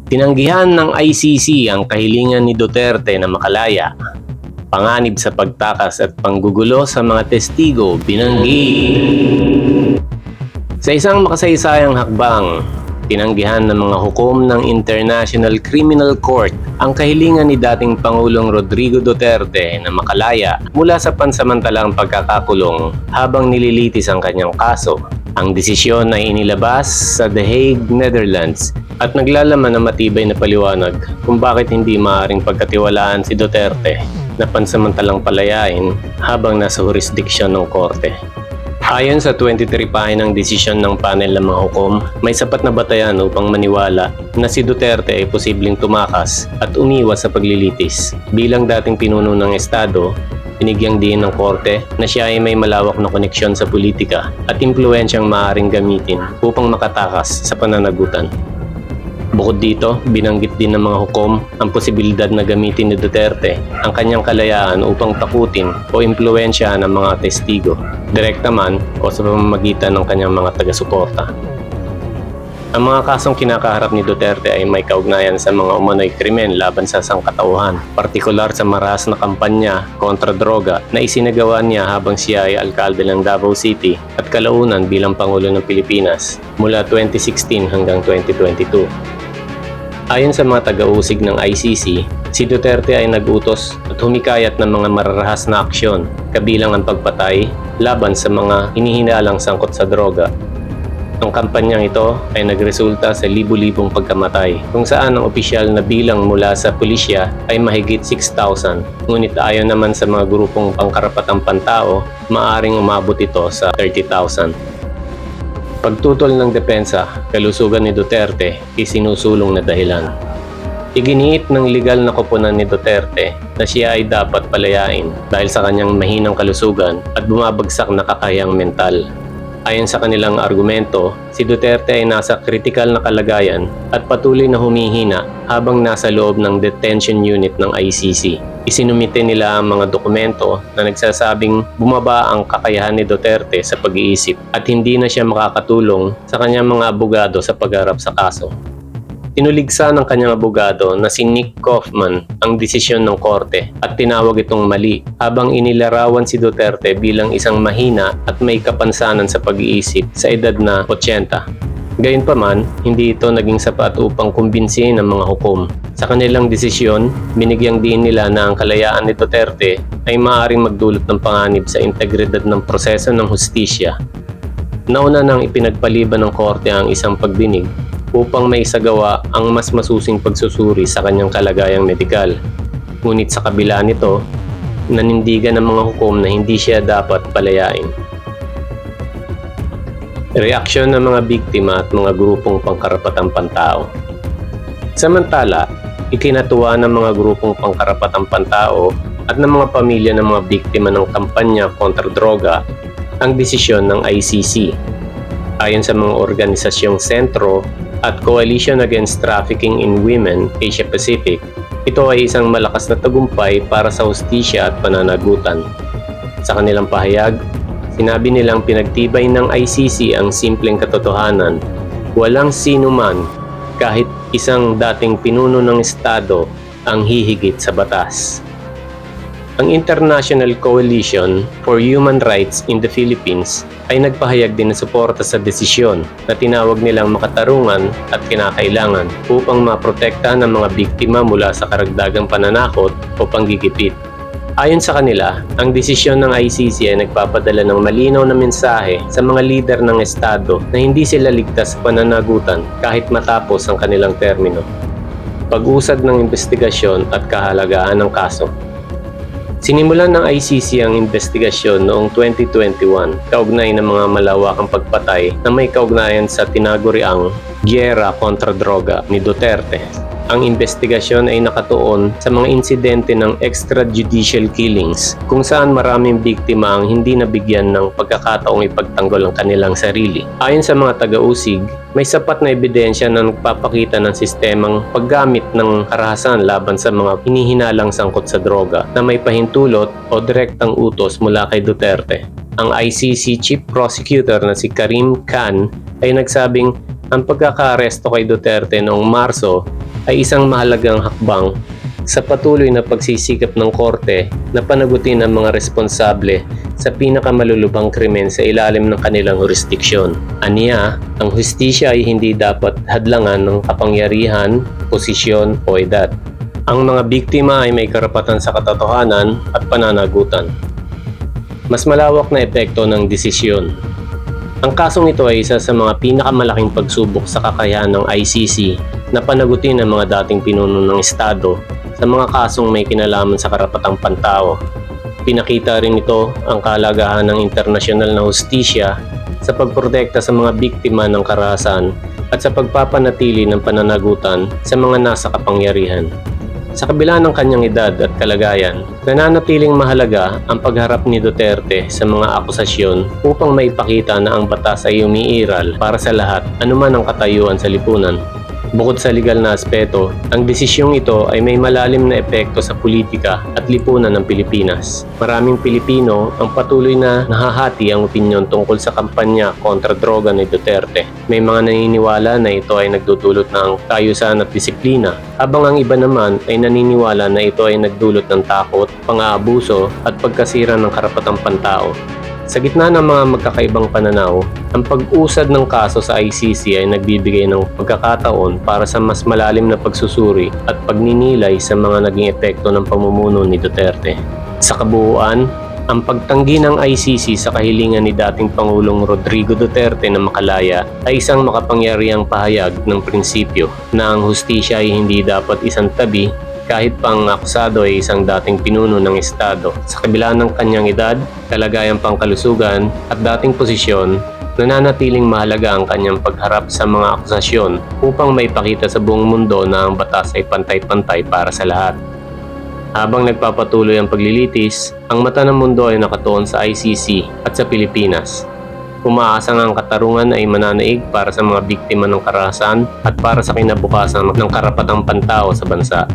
Tinanggihan ng ICC ang kahilingan ni Duterte na makalaya. Panganib sa pagtakas at panggugulo sa mga testigo binanggit. Sa isang makasaysayang hakbang, tinanggihan ng mga hukom ng International Criminal Court ang kahilingan ni dating Pangulong Rodrigo Duterte na makalaya mula sa pansamantalang pagkakakulong habang nililitis ang kanyang kaso. Ang desisyon ay inilabas sa The Hague, Netherlands at naglalaman ng matibay na paliwanag kung bakit hindi maaaring pagkatiwalaan si Duterte na pansamantalang palayain habang nasa jurisdiksyon ng korte. Ayon sa 23 pahinang desisyon ng panel ng mga hukom, may sapat na batayan upang maniwala na si Duterte ay posibleng tumakas at umiwas sa paglilitis. Bilang dating pinuno ng Estado, binigyang diin ng korte na siya ay may malawak na koneksyon sa politika at impluwensyang maaaring gamitin upang makatakas sa pananagutan. Bukod dito, binanggit din ng mga hukom ang posibilidad na gamitin ni Duterte ang kanyang kalayaan upang takutin o impluwensya ng mga testigo, direkta man o sa pamamagitan ng kanyang mga taga-suporta. Ang mga kasong kinakaharap ni Duterte ay may kaugnayan sa mga umano'y krimen laban sa sangkatauhan, partikular sa maras na kampanya kontra droga na isinagawa niya habang siya ay alkalde ng Davao City at kalaunan bilang Pangulo ng Pilipinas mula 2016 hanggang 2022. Ayon sa mga taga-usig ng ICC, si Duterte ay nag-utos at humikayat ng mga mararahas na aksyon, kabilang ang pagpatay laban sa mga hinihinalang sangkot sa droga. Ang kampanyang ito ay nagresulta sa libu-libong pagkamatay, kung saan ang opisyal na bilang mula sa pulisya ay mahigit 6,000. Ngunit ayon naman sa mga grupong pangkarapatang pantao, maaaring umabot ito sa 30,000. Pagtutol ng depensa, kalusugan ni Duterte isinusulong na dahilan. Iginiit ng legal na koponan ni Duterte na siya ay dapat palayain dahil sa kanyang mahinang kalusugan at bumabagsak na kakayahang mental. Ayon sa kanilang argumento, si Duterte ay nasa kritikal na kalagayan at patuloy na humihina habang nasa loob ng detention unit ng ICC. Isinumite nila ang mga dokumento na nagsasabing bumaba ang kakayahan ni Duterte sa pag-iisip at hindi na siya makakatulong sa kanyang mga abogado sa pagharap sa kaso. Tinuligsa ng kanyang abogado na si Nick Kaufman ang desisyon ng korte at tinawag itong mali habang inilarawan si Duterte bilang isang mahina at may kapansanan sa pag-iisip sa edad na 80. Gayunpaman, hindi ito naging sapat upang kumbinsihin ang mga hukom. Sa kanilang desisyon, binigyang diin nila na ang kalayaan ni Duterte ay maaaring magdulot ng panganib sa integridad ng proseso ng hustisya. Nauna nang ipinagpaliban ng korte ang isang pagdinig upang maisagawa ang mas masusing pagsusuri sa kanyang kalagayang medikal. Ngunit sa kabila nito, nanindigan ng mga hukom na hindi siya dapat palayain. Reaksyon ng mga biktima at mga grupong pangkarapatang pantao. Samantala, ikinatuwa ng mga grupong pangkarapatang pantao at ng mga pamilya ng mga biktima ng kampanya kontra droga ang desisyon ng ICC. Ayon sa mga organisasyong Sentro at Coalition Against Trafficking in Women Asia Pacific, ito ay isang malakas na tagumpay para sa hustisya at pananagutan. Sa kanilang pahayag, sinabi nilang pinagtibay ng ICC ang simpleng katotohanan: walang sino man, kahit isang dating pinuno ng Estado, ang hihigit sa batas. Ang International Coalition for Human Rights in the Philippines ay nagpahayag din ng suporta sa desisyon na tinawag nilang makatarungan at kinakailangan upang maprotektahan ng mga biktima mula sa karagdagang pananakot o panggigipit. Ayon sa kanila, ang desisyon ng ICC ay nagpapadala ng malinaw na mensahe sa mga lider ng Estado na hindi sila ligtas sa pananagutan kahit matapos ang kanilang termino. Pag-usad ng investigasyon at kahalagaan ng kaso. Sinimulan ng ICC ang investigasyon noong 2021 kaugnay ng mga malawakang pagpatay na may kaugnayan sa tinaguriang giyera kontra droga ni Duterte. Ang investigasyon ay nakatuon sa mga insidente ng extrajudicial killings kung saan maraming biktima ang hindi nabigyan ng pagkakataong ipagtanggol ang kanilang sarili. Ayon sa mga taga-usig, may sapat na ebidensya na nagpapakita ng sistemang paggamit ng karahasan laban sa mga hinihinalang sangkot sa droga na may pahintulot o direktang utos mula kay Duterte. Ang ICC Chief Prosecutor na si Karim Khan ay nagsabing ang pagkakaaresto kay Duterte noong Marso ay isang mahalagang hakbang sa patuloy na pagsisikap ng korte na panagutin ang mga responsable sa pinakamalulubhang krimen sa ilalim ng kanilang jurisdiksyon. Aniya, ang hustisya ay hindi dapat hadlangan ng kapangyarihan, posisyon o edad. Ang mga biktima ay may karapatan sa katotohanan at pananagutan. Mas malawak na epekto ng desisyon. Ang kasong ito ay isa sa mga pinakamalaking pagsubok sa kakayahan ng ICC na panagutin ang mga dating pinuno ng Estado sa mga kasong may kinalaman sa karapatang pantao. Pinakita rin ito ang kahalagahan ng internasyonal na hustisya sa pagprotekta sa mga biktima ng karahasan at sa pagpapanatili ng pananagutan sa mga nasa kapangyarihan. Sa kabila ng kanyang edad at kalagayan, nananatiling mahalaga ang pagharap ni Duterte sa mga akusasyon upang maipakita na ang batas ay umiiral para sa lahat, anuman ang katayuan sa lipunan. Bukod sa legal na aspeto, ang desisyong ito ay may malalim na epekto sa politika at lipunan ng Pilipinas. Maraming Pilipino ang patuloy na nahahati ang opinyon tungkol sa kampanya kontra droga ni Duterte. May mga naniniwala na ito ay nagdudulot ng kaayusan at disiplina, habang ang iba naman ay naniniwala na ito ay nagdulot ng takot, pang-aabuso at pagkasira ng karapatang pantao. Sa gitna ng mga magkakaibang pananaw, ang pag-usad ng kaso sa ICC ay nagbibigay ng pagkakataon para sa mas malalim na pagsusuri at pagninilay sa mga naging epekto ng pamumuno ni Duterte. Sa kabuuan, ang pagtanggi ng ICC sa kahilingan ni dating Pangulong Rodrigo Duterte na makalaya ay isang makapangyarihang pahayag ng prinsipyo na ang hustisya ay hindi dapat isang tabi kahit pa ang akusado ay isang dating pinuno ng Estado. Sa kabila ng kanyang edad, kalagayang pangkalusugan at dating posisyon, nananatiling mahalaga ang kanyang pagharap sa mga akusasyon upang maipakita sa buong mundo na ang batas ay pantay-pantay para sa lahat. Habang nagpapatuloy ang paglilitis, ang mata ng mundo ay nakatuon sa ICC at sa Pilipinas. Umaasang ang katarungan ay mananaig para sa mga biktima ng karahasan at para sa kinabukasan ng karapatang pantao sa bansa.